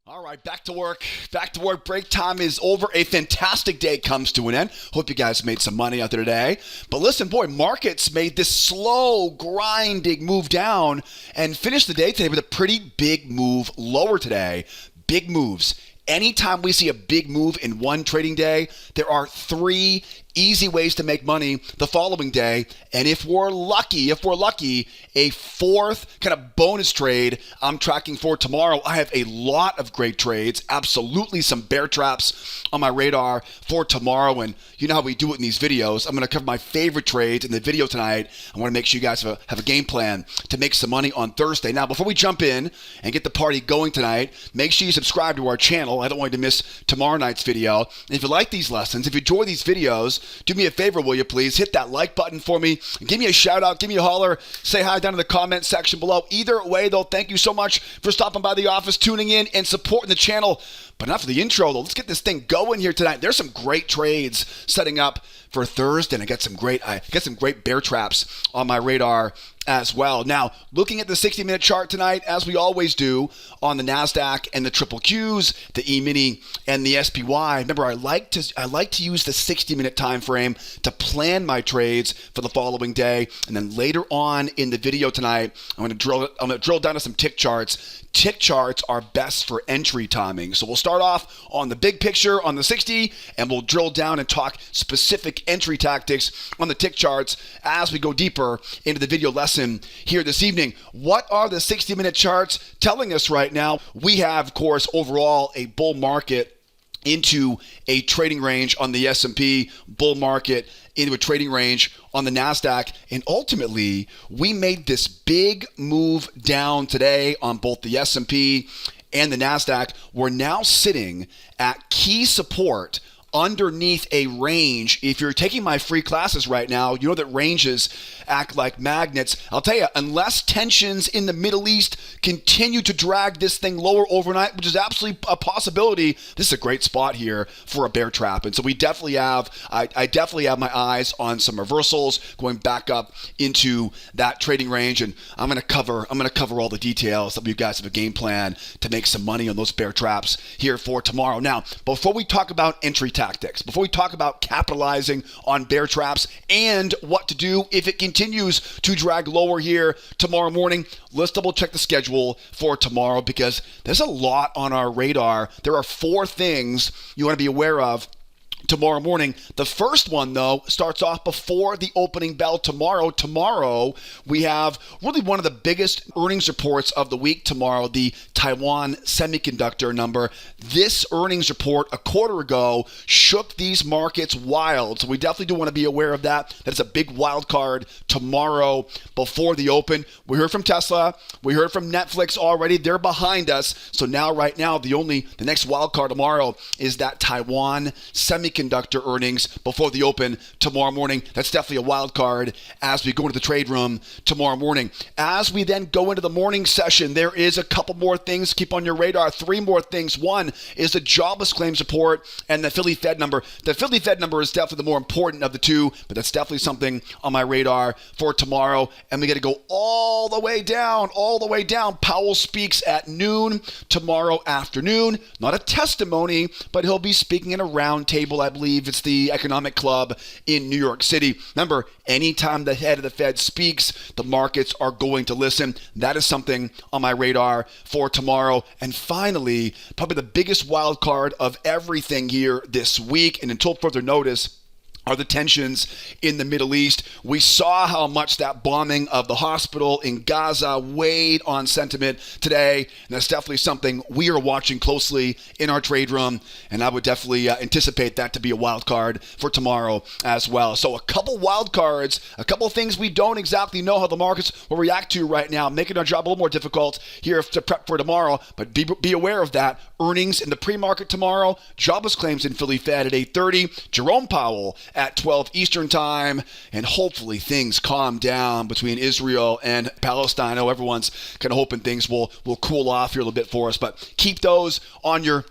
All right, back to work. Back to work. Break time is over. A fantastic day comes to an end. Hope you guys made some money out there today. But listen, boy, markets made this slow, grinding move down and finished the day today with a pretty big move lower today. Big moves. Anytime we see a big move in one trading day, there are three easy ways to make money the following day. And if we're lucky, a fourth kind of bonus trade I'm tracking for tomorrow. I have a lot of great trades, absolutely some bear traps on my radar for tomorrow. And you know how we do it in these videos. I'm going to cover my favorite trades in the video tonight. I want to make sure you guys have a game plan to make some money on Thursday. Now, before we jump in and get the party going tonight, make sure you subscribe to our channel. I don't want you to miss tomorrow night's video. And if you like these lessons, if you enjoy these videos, do me a favor, will you please? Hit that like button for me. Give me a shout out. Give me a holler. Say hi down in the comment section below. Either way, though, thank you so much for stopping by the office, tuning in, and supporting the channel. But enough of the intro, though. Let's get this thing going here tonight. There's some great trades setting up for Thursday, and I got some great bear traps on my radar as well. Now, looking at the 60-minute chart tonight, as we always do on the Nasdaq and the triple Qs, the Emini and the SPY. Remember, I like to use the 60-minute time frame to plan my trades for the following day, and then later on in the video tonight, I'm going to drill down to some tick charts. Tick charts are best for entry timing. So we'll start off on the big picture on the 60, and we'll drill down and talk specific entry tactics on the tick charts as we go deeper into the video lesson here this evening. What are the 60-minute charts telling us right now? We have, of course, overall a bull market into a trading range on the S&P, bull market into a trading range on the Nasdaq, and ultimately we made this big move down today on both the S&P and the Nasdaq. We're now sitting at key support underneath a range. If you're taking my free classes right now, you know that ranges act like magnets. I'll tell you, unless tensions in the Middle East continue to drag this thing lower overnight, which is absolutely a possibility, this is a great spot here for a bear trap. And so we definitely have, I definitely have my eyes on some reversals going back up into that trading range. And I'm going to cover all the details that you guys have a game plan to make some money on those bear traps here for tomorrow. Now, before we talk about entry tactics, before we talk about capitalizing on bear traps and what to do if it continues to drag lower here tomorrow morning, let's double check the schedule for tomorrow because there's a lot on our radar. There are four things you want to be aware of tomorrow morning. The first one, though, starts off before the opening bell tomorrow. Tomorrow, we have really one of the biggest earnings reports of the week tomorrow, the Taiwan semiconductor number. This earnings report a quarter ago shook these markets wild. So we definitely do want to be aware of that. That's a big wild card tomorrow before the open. We heard from Tesla. We heard from Netflix already. They're behind us. So now, right now, the next wild card tomorrow is that Taiwan semiconductor earnings before the open tomorrow morning. That's definitely a wild card as we go into the trade room tomorrow morning. As we then go into the morning session, there is a couple more things to keep on your radar. Three more things. One is the jobless claims report and the Philly Fed number. The Philly Fed number is definitely the more important of the two, but that's definitely something on my radar for tomorrow. And we got to go all the way down. Powell speaks at noon tomorrow afternoon. Not a testimony, but he'll be speaking in a round table. I believe it's the Economic Club in New York City. Remember, anytime the head of the Fed speaks, the markets are going to listen. That is something on my radar for tomorrow. And finally, probably the biggest wild card of everything here this week, and until further notice, are the tensions in the Middle East. We saw how much that bombing of the hospital in Gaza weighed on sentiment today, and that's definitely something we are watching closely in our trade room, and I would definitely anticipate that to be a wild card for tomorrow as well. So a couple wild cards, a couple of things we don't exactly know how the markets will react to right now, making our job a little more difficult here to prep for tomorrow, but be aware of that. Earnings in the pre-market tomorrow, jobless claims in Philly Fed at 8:30, Jerome Powell at 12 Eastern time, and hopefully things calm down between Israel and Palestine. I know everyone's kind of hoping things will cool off here a little bit for us, but keep those on your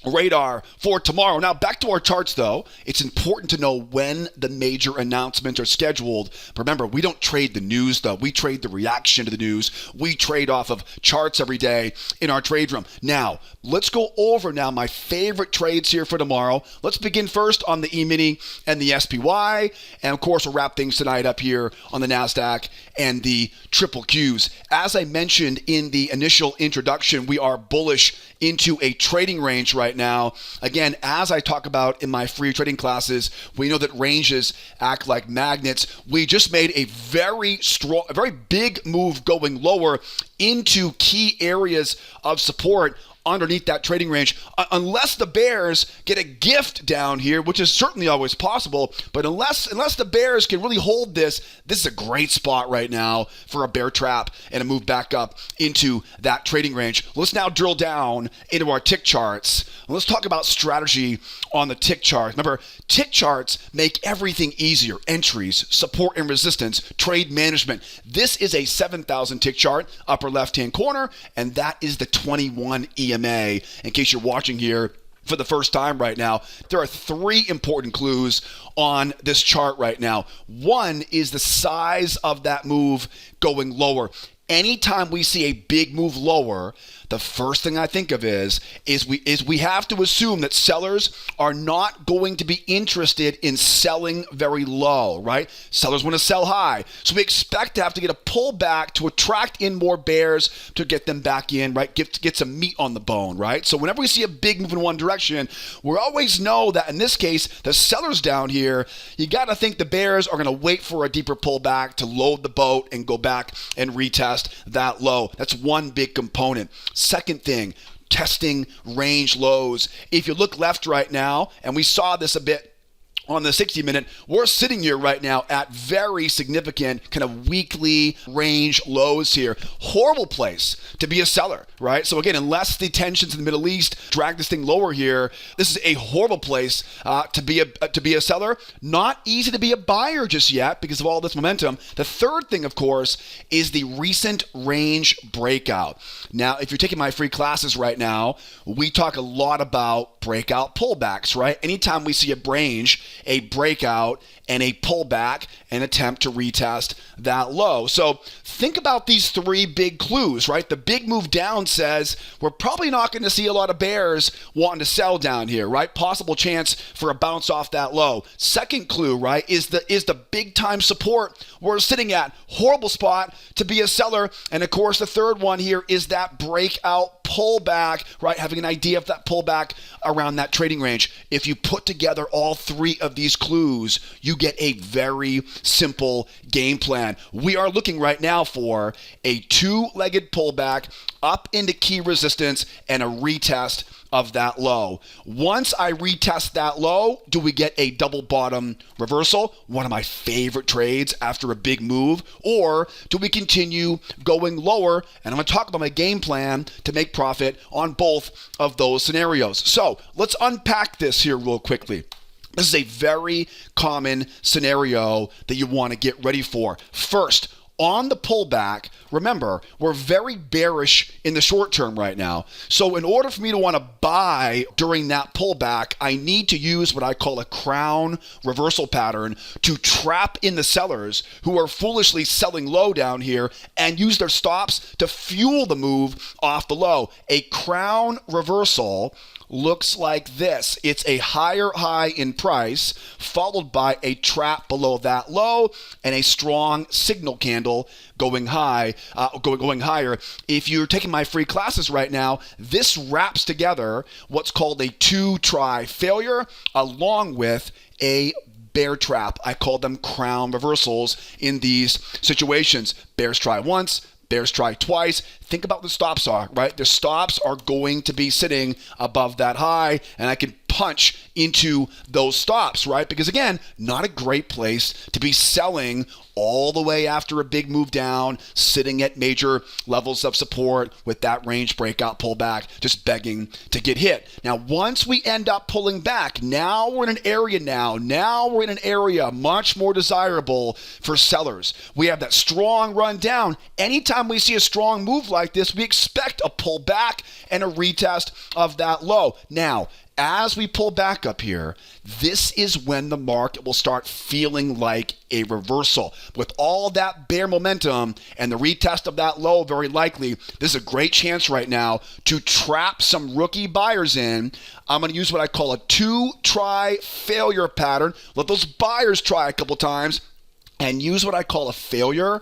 radar for tomorrow. Now, back to our charts, though. It's important to know when the major announcements are scheduled. But remember, we don't trade the news, though. We trade the reaction to the news. We trade off of charts every day in our trade room. Now, let's go over now my favorite trades here for tomorrow. Let's begin first on the Emini and the SPY. And, of course, we'll wrap things tonight up here on the Nasdaq and the triple Qs. As I mentioned in the initial introduction, we are bullish into a trading range right now. Again, as I talk about in my free trading classes, we know that ranges act like magnets. We just made a very big move going lower into key areas of support underneath that trading range, unless the bears get a gift down here, which is certainly always possible. But unless the bears can really hold this is a great spot right now for a bear trap and a move back up into that trading range. Let's now drill down into our tick charts. Let's talk about strategy on the tick chart. Remember, tick charts make everything easier. Entries, support and resistance, trade management. This is a 7,000 tick chart, upper left-hand corner, and that is the 21 EMA. In case you're watching here for the first time right now, there are three important clues on this chart right now. One is the size of that move going lower. Anytime we see a big move lower, the first thing I think of is we have to assume that sellers are not going to be interested in selling very low, right? Sellers want to sell high. So we expect to have to get a pullback to attract in more bears to get them back in, right? Get some meat on the bone, right? So whenever we see a big move in one direction, we always know that in this case, the sellers down here, you got to think the bears are going to wait for a deeper pullback to load the boat and go back and retest that low. That's one big component. Second thing, testing range lows. If you look left right now, and we saw this a bit on the 60-minute, we're sitting here right now at very significant kind of weekly range lows here. Horrible place to be a seller, right? So again, unless the tensions in the Middle East drag this thing lower here, this is a horrible place to be a seller. Not easy to be a buyer just yet because of all this momentum. The third thing, of course, is the recent range breakout. Now, if you're taking my free classes right now, we talk a lot about breakout pullbacks, right? Anytime we see a range, a breakout, and a pullback, and attempt to retest that low. So think about these three big clues, right? The big move down says we're probably not going to see a lot of bears wanting to sell down here, right? Possible chance for a bounce off that low. Second clue, right, is the big time support we're sitting at. Horrible spot to be a seller. And of course, the third one here is that breakout pullback, right? Having an idea of that pullback around that trading range. If you put together all three of these clues, you get a very simple game plan. We are looking right now for a two-legged pullback up into key resistance and a retest of that low. Once I retest that low, do we get a double bottom reversal? One of my favorite trades after a big move. Or do we continue going lower? And I'm going to talk about my game plan to make profit on both of those scenarios. So let's unpack this here real quickly. This is a very common scenario that you want to get ready for. First, on the pullback, remember, we're very bearish in the short term right now. So in order for me to want to buy during that pullback, I need to use what I call a crown reversal pattern to trap in the sellers who are foolishly selling low down here and use their stops to fuel the move off the low. A crown reversal looks like this. It's a higher high in price followed by a trap below that low and a strong signal candle going high, going higher. If you're taking my free classes right now, this wraps together what's called a two-try failure along with a bear trap. I call them crown reversals in these situations. Bears try once, bears try twice. Think about what the stops are, right? The stops are going to be sitting above that high, and I can punch into those stops, right? Because again, not a great place to be selling all the way after a big move down, sitting at major levels of support with that range breakout pullback, just begging to get hit. Now, once we end up pulling back, now we're in an area much more desirable for sellers. We have that strong run down. Anytime we see a strong move like this, we expect a pullback and a retest of that low. Now, as we pull back up here, this is when the market will start feeling like a reversal. With all that bear momentum and the retest of that low very likely, this is a great chance right now to trap some rookie buyers in. I'm going to use what I call a 2-try failure pattern. Let those buyers try a couple times and use what I call a failure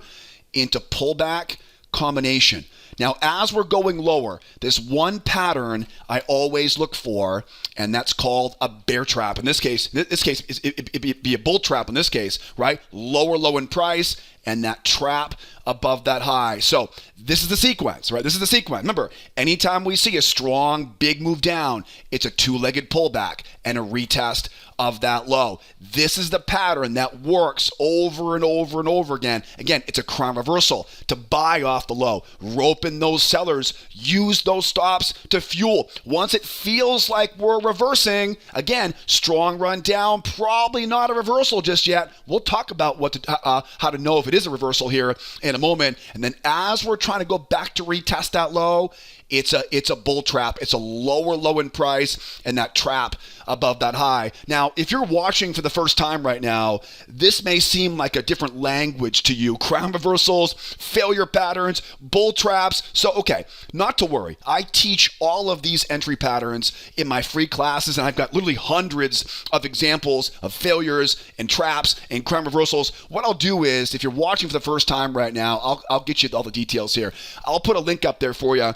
into pullback combination. Now, as we're going lower, there's one pattern I always look for, and that's called a bear trap. In this case, it'd be a bull trap in this case, right? Lower low in price, and that trap above that high. So this is the sequence, right? This is the sequence. Remember, anytime we see a strong, big move down, it's a two-legged pullback and a retest of that low. This is the pattern that works over and over and over again. Again, it's a crown reversal to buy off the low. Rope in those sellers. Use those stops to fuel. Once it feels like we're reversing, again, strong run down, probably not a reversal just yet. We'll talk about how to know if it is a reversal here in a moment. And then as we're trying to go back to retest that low, it's a bull trap. It's a lower low in price and that trap above that high. Now, if you're watching for the first time right now, this may seem like a different language to you. Crown reversals, failure patterns, bull traps. So, okay, not to worry. I teach all of these entry patterns in my free classes, and I've got literally hundreds of examples of failures and traps and crown reversals. What I'll do is, if you're watching for the first time right now, I'll get you all the details here. I'll put a link up there for you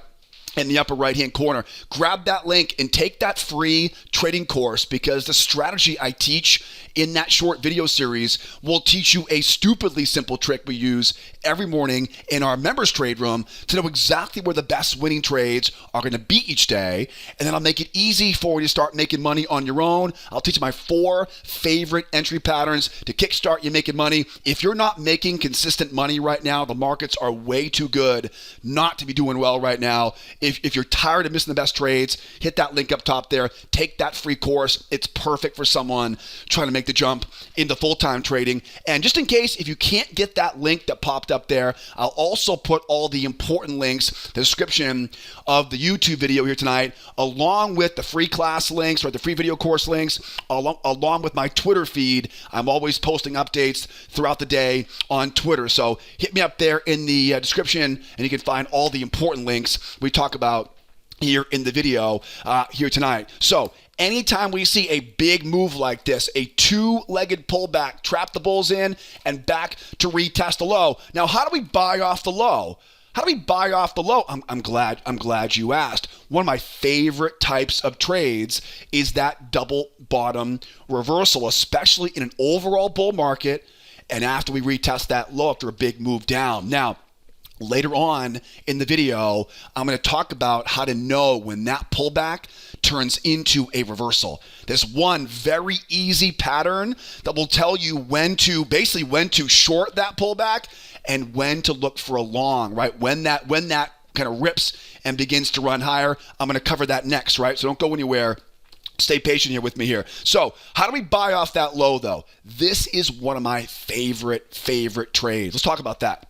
in the upper right-hand corner. Grab that link and take that free trading course, because the strategy I teach in that short video series will teach you a stupidly simple trick we use every morning in our members trade room to know exactly where the best winning trades are going to be each day. And then I'll make it easy for you to start making money on your own. I'll teach you my 4 favorite entry patterns to kickstart you making money. If you're not making consistent money right now, the markets are way too good not to be doing well right now. If you're tired of missing the best trades, hit that link up top there. Take that free course. It's perfect for someone trying to make the jump into full-time trading. And just in case, if you can't get that link that popped up there, I'll also put all the important links, the description of the YouTube video here tonight, along with the free class links or the free video course links, along with my Twitter feed. I'm always posting updates throughout the day on Twitter. So hit me up there in the description, and you can find all the important links we talk about here in the video here tonight. So anytime we see a big move like this, a two-legged pullback, trap the bulls in and back to retest the low. Now, how do we buy off the low? How do we buy off the low? I'm glad you asked. One of my favorite types of trades is that double bottom reversal, especially in an overall bull market and after we retest that low after a big move down. Now, later on in the video, I'm going to talk about how to know when that pullback turns into a reversal. There's one very easy pattern that will tell you when to short that pullback and when to look for a long, right? When that kind of rips and begins to run higher. I'm going to cover that next, right? So don't go anywhere. Stay patient here with me here. So how do we buy off that low though? This is one of my favorite trades. Let's talk about that.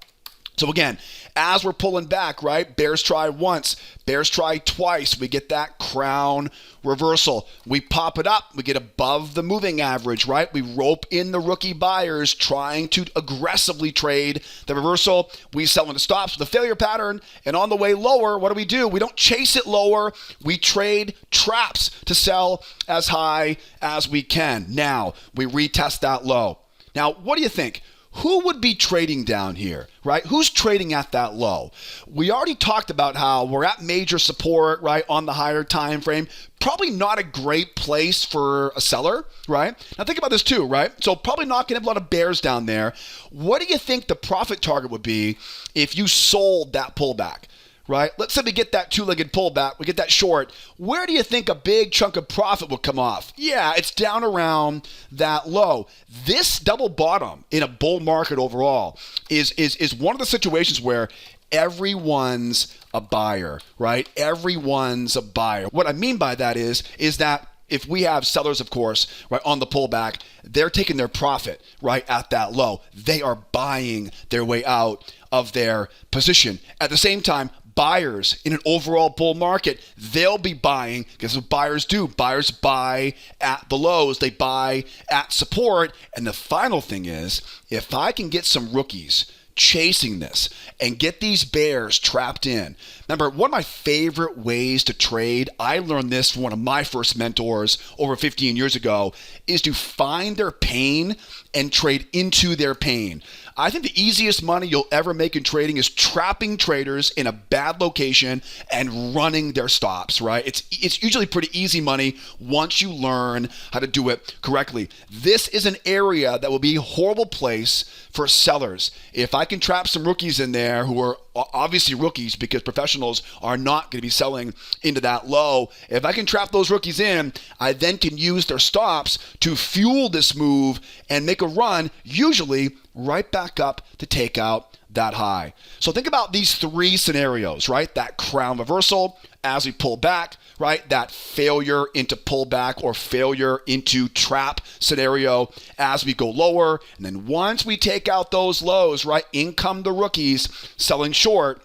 So again, as we're pulling back, right? Bears try once, bears try twice. We get that crown reversal. We pop it up. We get above the moving average, right? We rope in the rookie buyers trying to aggressively trade the reversal. We sell into stops with a failure pattern. And on the way lower, what do? We don't chase it lower. We trade traps to sell as high as we can. Now, we retest that low. Now, what do you think? Who would be trading down here, right? Who's trading at that low? We already talked about how we're at major support, right, on the higher time frame. Probably not a great place for a seller, right? Now think about this too, right? So probably not going to have a lot of bears down there. What do you think the profit target would be if you sold that pullback? right? Let's say we get that two-legged pullback, we get that short. Where do you think a big chunk of profit will come off? Yeah, it's down around that low. This double bottom in a bull market overall is one of the situations where everyone's a buyer, right? Everyone's a buyer. What I mean by that is that if we have sellers, of course, right, on the pullback, they're taking their profit, right, at that low. They are buying their way out of their position. At the same time, buyers in an overall bull market, they'll be buying, because what buyers do. Buyers buy at the lows. They buy at support. And the final thing is, if I can get some rookies chasing this and get these bears trapped in. Remember, one of my favorite ways to trade, I learned this from one of my first mentors over 15 years ago, is to find their pain and trade into their pain. I think the easiest money you'll ever make in trading is trapping traders in a bad location and running their stops, right? It's usually pretty easy money once you learn how to do it correctly. This is an area that will be a horrible place for sellers. If I can trap some rookies in there who are obviously rookies, because professionals are not going to be selling into that low. If I can trap those rookies in, I then can use their stops to fuel this move and make a run, usually right back up to take out that high. So think about these three scenarios, right? That crown reversal as we pull back, right? That failure into pullback or failure into trap scenario as we go lower. And then once we take out those lows, right? In come the rookies selling short,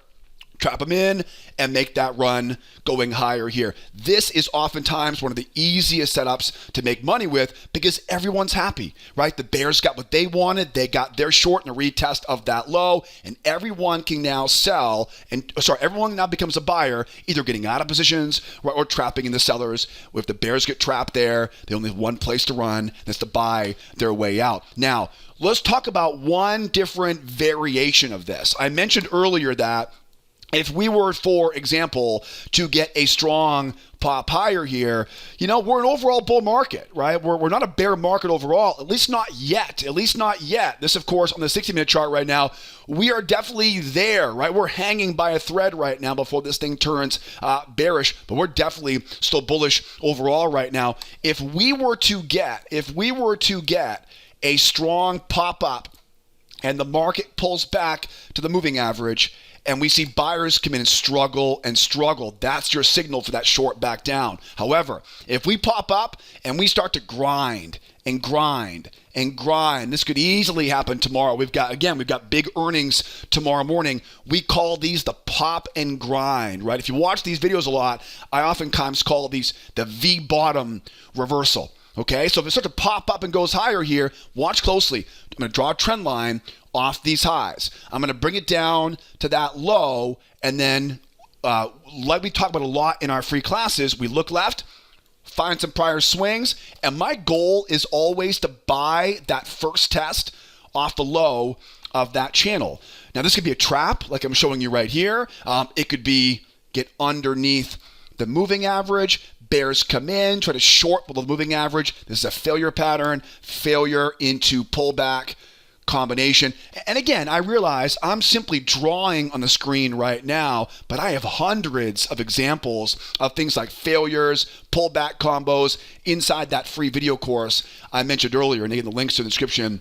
trap them in and make that run going higher here. This is oftentimes one of the easiest setups to make money with because everyone's happy, right? The bears got what they wanted. They got their short in a retest of that low, and everyone can now sell. Everyone now becomes a buyer, either getting out of positions or trapping in the sellers. If the bears get trapped there, they only have one place to run. That's to buy their way out. Now, let's talk about one different variation of this. I mentioned earlier that if we were, for example, to get a strong pop higher here, we're an overall bull market, right? We're not a bear market overall, at least not yet. This, of course, on the 60-minute chart right now, we are definitely there, right? We're hanging by a thread right now before this thing turns bearish, but we're definitely still bullish overall right now. If we were to get a strong pop-up and the market pulls back to the moving average, and we see buyers come in and struggle, that's your signal for that short back down. However, if we pop up and we start to grind, this could easily happen tomorrow. We've got big earnings tomorrow morning. We call these the pop and grind, right? If you watch these videos a lot, I oftentimes call these the V-bottom reversal. Okay, so if it starts to pop up and goes higher here, watch closely. I'm going to draw a trend line off these highs. I'm going to bring it down to that low, and then like we talk about a lot in our free classes, we look left, find some prior swings, and my goal is always to buy that first test off the low of that channel. Now, this could be a trap, like I'm showing you right here. It could be get underneath the moving average. Bears come in, try to short below the moving average. This is a failure pattern, failure into pullback combination. And again, I realize I'm simply drawing on the screen right now, but I have hundreds of examples of things like failures, pullback combos inside that free video course I mentioned earlier. And again, the links to the description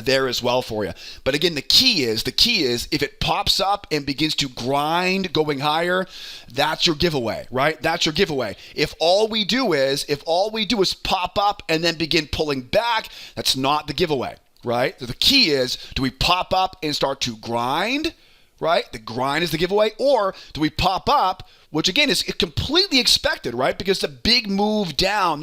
there as well for you. But again, the key is if it pops up and begins to grind going higher, that's your giveaway, right? That's your giveaway. If all we do is pop up and then begin pulling back, that's not the giveaway, right? So the key is, do we pop up and start to grind, right? The grind is the giveaway. Or do we pop up, which again is completely expected, right? Because the big move down,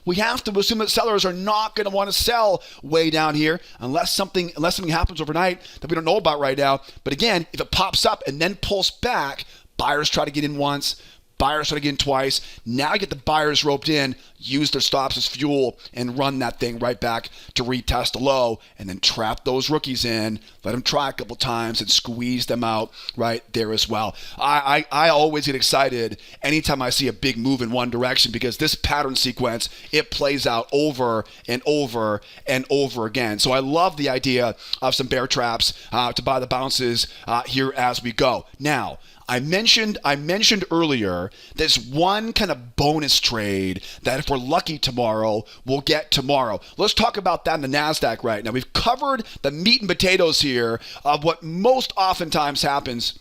we have to assume that sellers are not going to want to sell way down here unless something happens overnight that we don't know about right now. But again, if it pops up and then pulls back, buyers try to get in once, Buyers started again twice. Now you get the buyers roped in, use their stops as fuel, and run that thing right back to retest a low, and then trap those rookies in, let them try a couple times, and squeeze them out right there as well. I always get excited anytime I see a big move in one direction, because this pattern sequence, it plays out over and over and over again. So I love the idea of some bear traps to buy the bounces here as we go. Now, I mentioned earlier there's one kind of bonus trade that if we're lucky tomorrow, we'll get tomorrow. Let's talk about that in the NASDAQ right now. We've covered the meat and potatoes here of what most oftentimes happens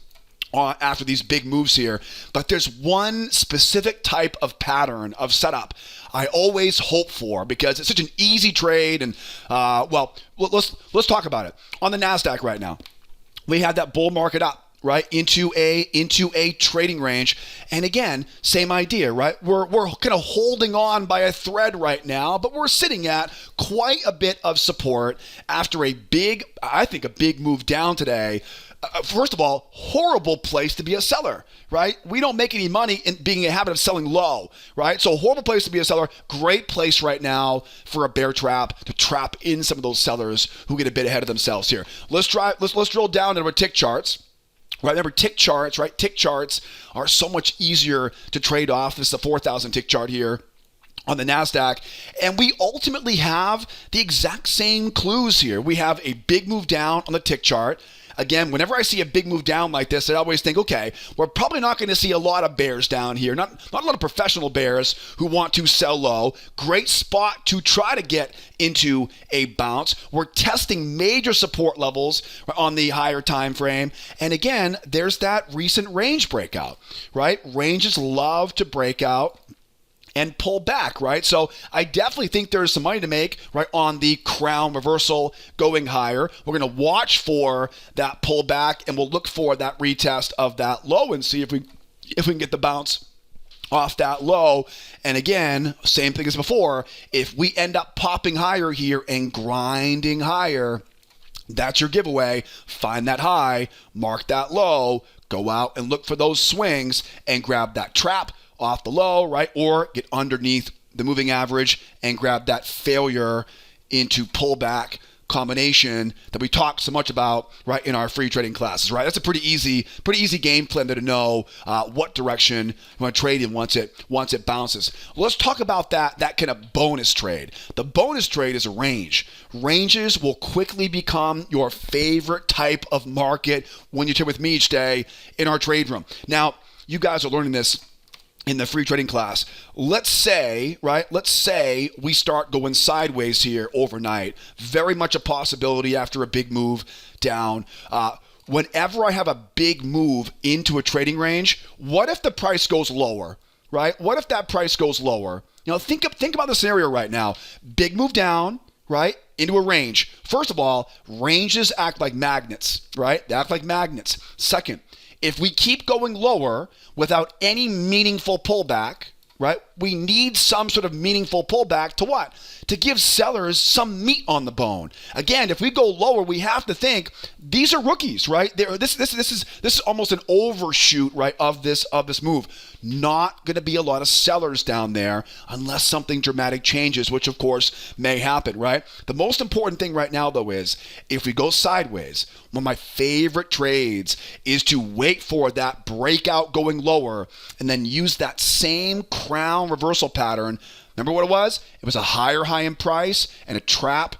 after these big moves here, but there's one specific type of pattern of setup I always hope for, because it's such an easy trade. And let's talk about it. On the NASDAQ right now, we had that bull market up, right, into a trading range. And again, same idea, right? We're kind of holding on by a thread right now, but we're sitting at quite a bit of support after a big move down today. First of all, horrible place to be a seller, right? We don't make any money in being a habit of selling low, right? So horrible place to be a seller. Great place right now for a bear trap to trap in some of those sellers who get a bit ahead of themselves here. Let's drill down into our tick charts. Right, remember tick charts, right? Tick charts are so much easier to trade off. This is the 4,000 tick chart here on the NASDAQ. And we ultimately have the exact same clues here. We have a big move down on the tick chart. Again, whenever I see a big move down like this, I always think, okay, we're probably not going to see a lot of bears down here. Not a lot of professional bears who want to sell low. Great spot to try to get into a bounce. We're testing major support levels on the higher time frame. And again, there's that recent range breakout, right? Ranges love to break out and pull back, right? So I definitely think there's some money to make, right, on the crown reversal going higher. We're going to watch for that pullback, and we'll look for that retest of that low and see if we can get the bounce off that low. And again, same thing as before. If we end up popping higher here and grinding higher, that's your giveaway. Find that high, mark that low, go out and look for those swings and grab that trap off the low, right? Or get underneath the moving average and grab that failure into pullback combination that we talk so much about, right, in our free trading classes, right? That's a pretty easy game plan there to know what direction you want to trade in once it bounces. Let's talk about that kind of bonus trade. The bonus trade is a range. Ranges will quickly become your favorite type of market when you trade with me each day in our trade room. Now, you guys are learning this in the free trading class. Let's say we start going sideways here overnight. Very much a possibility after a big move down. Whenever I have a big move into a trading range, what if the price goes lower, right? What if that price goes lower? You know, think about the scenario right now. Big move down, right, into a range. First of all, ranges act like magnets, right? They act like magnets. Second, if we keep going lower without any meaningful pullback, right, we need some sort of meaningful pullback to what? To give sellers some meat on the bone. Again, if we go lower, we have to think these are rookies, right? This is almost an overshoot, right, of this move. Not going to be a lot of sellers down there unless something dramatic changes, which of course may happen, right? The most important thing right now, though, is if we go sideways, one of my favorite trades is to wait for that breakout going lower and then use that same crown reversal pattern. Remember what it was? It was a higher high in price and a trap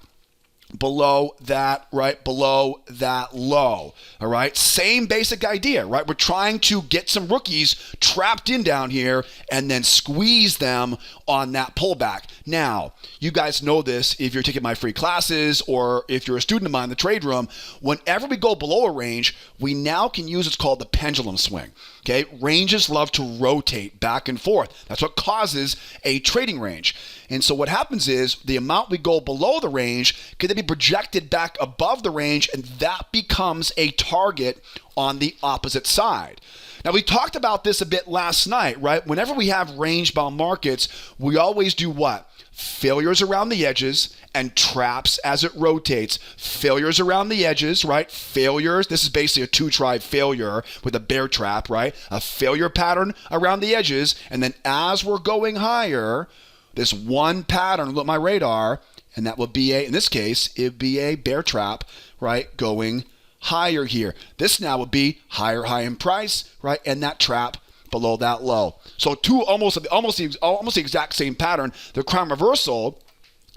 below that, right, below that low. All right, same basic idea, right? We're trying to get some rookies trapped in down here and then squeeze them on that pullback. Now, you guys know this if you're taking my free classes or if you're a student of mine in the trade room. Whenever we go below a range, we now can use what's called the pendulum swing. Okay, ranges love to rotate back and forth. That's what causes a trading range. And so what happens is the amount we go below the range can then be projected back above the range, and that becomes a target on the opposite side. Now, we talked about this a bit last night, right? Whenever we have range-bound markets, we always do what? Failures around the edges and traps as it rotates. Failures around the edges, right? Failures. This is basically a two-try failure with a bear trap, right? A failure pattern around the edges. And then as we're going higher, this one pattern, look at my radar, and that would be in this case, it'd be a bear trap, right? Going higher here. This now would be higher high in price, right? And that trap below that low. So two almost the exact same pattern. The crown reversal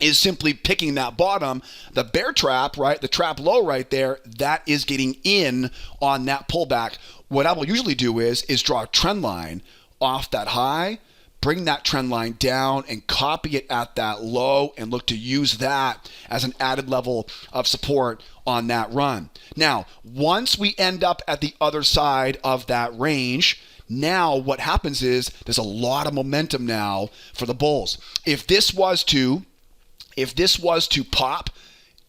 is simply picking that bottom. The bear trap, right, the trap low right there, that is getting in on that pullback. What I will usually do is draw a trend line off that high, bring that trend line down and copy it at that low and look to use that as an added level of support on that run. Now, once we end up at the other side of that range, now what happens is there's a lot of momentum now for the bulls. If this was to pop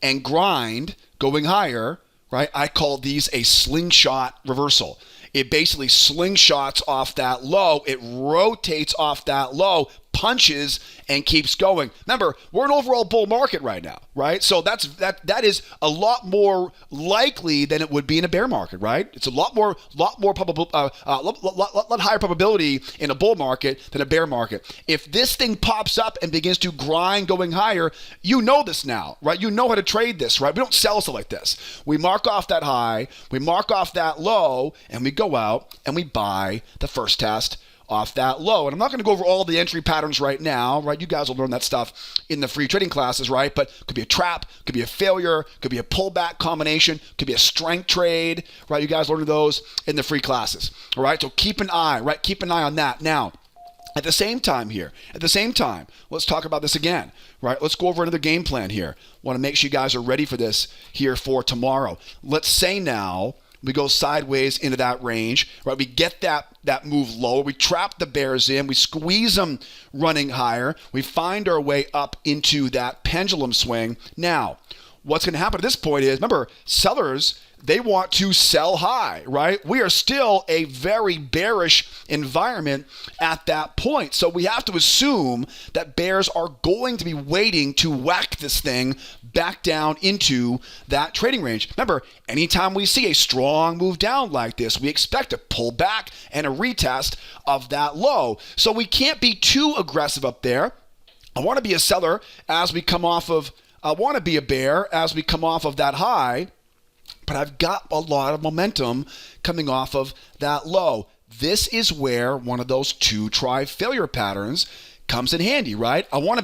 and grind going higher, right? I call these a slingshot reversal. It basically slingshots off that low. It rotates off that low, punches, and keeps going. Remember, we're in an overall bull market right now, right? So that is a lot more likely than it would be in a bear market, right? It's a lot probable, lot higher probability in a bull market than a bear market. If this thing pops up and begins to grind going higher, you know this now, right? You know how to trade this, right? We don't sell stuff like this. We mark off that high, we mark off that low, and we go out and we buy the first test off that low. And I'm not going to go over all the entry patterns right now, right? You guys will learn that stuff in the free trading classes, right? But it could be a trap, could be a failure, could be a pullback combination, could be a strength trade, right? You guys learn those in the free classes, all right? So keep an eye, right? Keep an eye on that. Now, at the same time, let's talk about this again, right? Let's go over another game plan here. Want to make sure you guys are ready for this here for tomorrow. Let's say now we go sideways into that range, right? We get that move lower. We trap the bears in. We squeeze them running higher. We find our way up into that pendulum swing. Now, what's going to happen at this point is, remember, sellers, they want to sell high, right? We are still a very bearish environment at that point. So we have to assume that bears are going to be waiting to whack this thing back down into that trading range. Remember, anytime we see a strong move down like this, we expect a pullback and a retest of that low. So we can't be too aggressive up there. I want to be a seller as we come off of, I want to be a bear as we come off of that high. But I've got a lot of momentum coming off of that low. This is where one of those two-try failure patterns comes in handy, right? I want to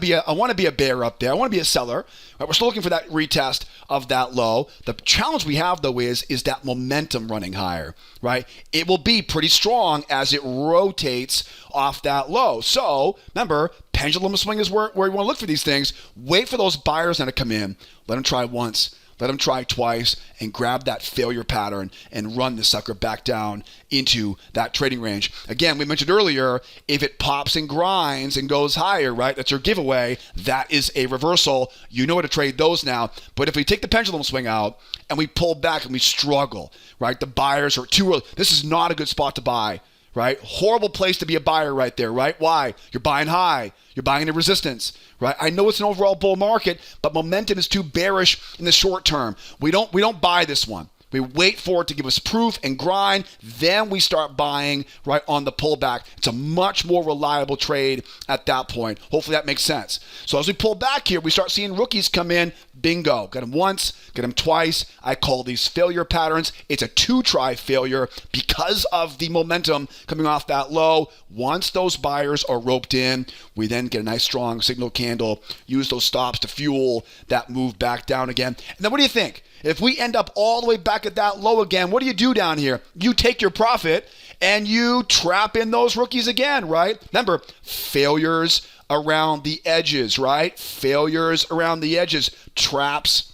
be a bear up there. I want to be a seller. Right? We're still looking for that retest of that low. The challenge we have though is that momentum running higher, right? It will be pretty strong as it rotates off that low. So remember, pendulum swing is where you want to look for these things. Wait for those buyers to come in. Let them try once. Let them try twice and grab that failure pattern and run the sucker back down into that trading range. Again, we mentioned earlier, if it pops and grinds and goes higher, right, that's your giveaway. That is a reversal. You know how to trade those now. But if we take the pendulum swing out and we pull back and we struggle, right, the buyers are too early. This is not a good spot to buy. Right? Horrible place to be a buyer right there, right? Why? You're buying high. You're buying into resistance, right? I know it's an overall bull market, but momentum is too bearish in the short term. We don't buy this one. We wait for it to give us proof and grind. Then we start buying right on the pullback. It's a much more reliable trade at that point. Hopefully that makes sense. So as we pull back here, we start seeing rookies come in. Bingo. Got them once, got them twice. I call these failure patterns. It's a two-try failure because of the momentum coming off that low. Once those buyers are roped in, we then get a nice strong signal candle, use those stops to fuel that move back down again. And then what do you think? If we end up all the way back at that low again, what do you do down here? You take your profit and you trap in those rookies again, right? Remember, failures around the edges, right? Failures around the edges, traps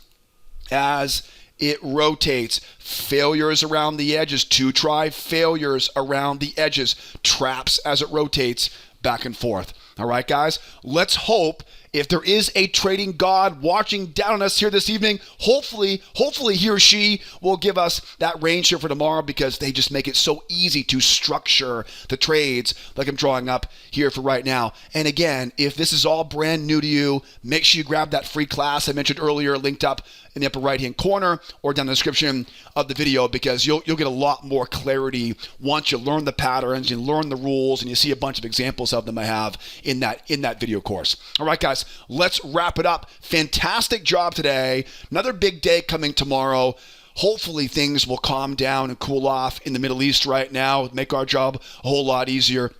as it rotates. Failures around the edges, two-try failures around the edges, traps as it rotates back and forth. All right, guys, let's hope if there is a trading god watching down on us here this evening, hopefully he or she will give us that range here for tomorrow, because they just make it so easy to structure the trades like I'm drawing up here for right now. And again, if this is all brand new to you, make sure you grab that free class I mentioned earlier, linked up in the upper right-hand corner or down in the description of the video, because you'll get a lot more clarity once you learn the patterns, you learn the rules, and you see a bunch of examples of them I have in that video course. All right, guys, let's wrap it up. Fantastic job today. Another big day coming tomorrow. Hopefully things will calm down and cool off in the Middle East right now, make our job a whole lot easier.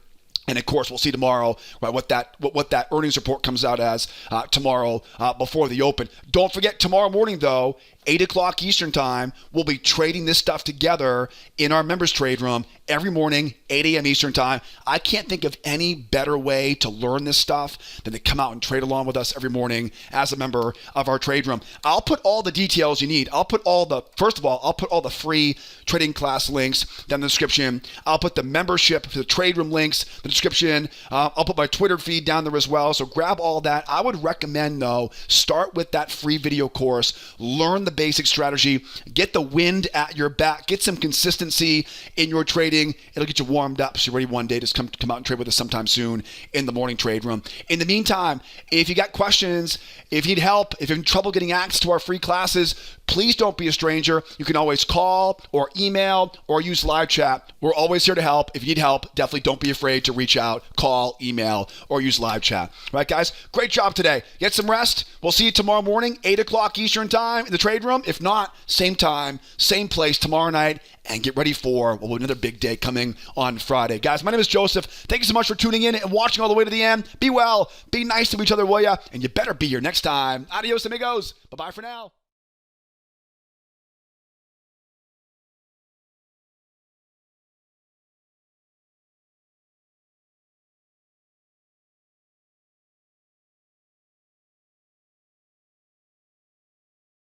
And of course, we'll see tomorrow, right, what that earnings report comes out as tomorrow before the open. Don't forget, tomorrow morning, though, 8 o'clock Eastern time, we'll be trading this stuff together in our members trade room every morning, 8 a.m. Eastern time. I can't think of any better way to learn this stuff than to come out and trade along with us every morning as a member of our trade room. I'll put all the details you need. First of all, I'll put all the free trading class links down in the description. I'll put the membership for the trade room links in the description. I'll put my Twitter feed down there as well. So grab all that. I would recommend, though, start with that free video course. Learn the basic strategy, get the wind at your back, get some consistency in your trading. It'll get you warmed up so you're ready one day to come out and trade with us sometime soon in the morning trade room. In the meantime, if you got questions, if you need help, if you're having trouble getting access to our free classes, please don't be a stranger. You can always call or email or use live chat. We're always here to help. If you need help, definitely don't be afraid to reach out, call, email, or use live chat. All right, guys, great job today. Get some rest. We'll see you tomorrow morning, 8 o'clock Eastern time in the trade room. If not, same time, same place tomorrow night, and get ready for another big day coming on Friday. Guys, my name is Joseph. Thank you so much for tuning in and watching all the way to the end. Be well, be nice to each other, will ya? And you better be here next time. Adios, amigos. Bye-bye for now.